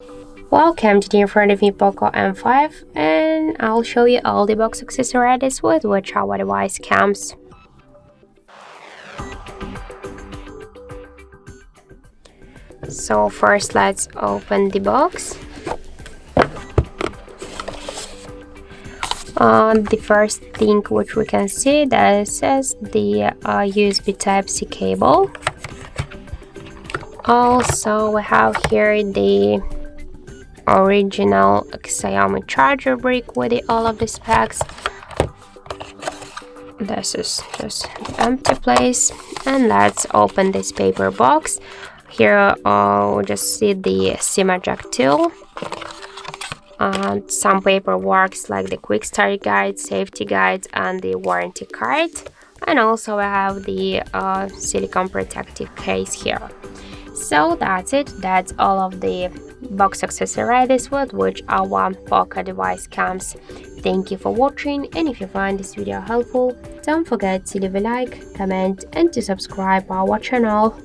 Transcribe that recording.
Welcome to in front of me POCO M5, and I'll show you all the box accessories with which our device comes. So first let's open the box. The first thing which we can see that says the USB Type-C cable. Also we have here the original Xiaomi charger brick with all of the specs. This is just the empty place, and let's open this paper box. Here we just see the SIM jack tool and some paperwork like the quick start guide, safety guides, and the warranty card. And also we have the silicone protective case here. So that's it. That's all of the box accessories with which our POCO device comes. Thank you for watching, and if you find this video helpful, don't forget to leave a like, comment, and to subscribe our channel.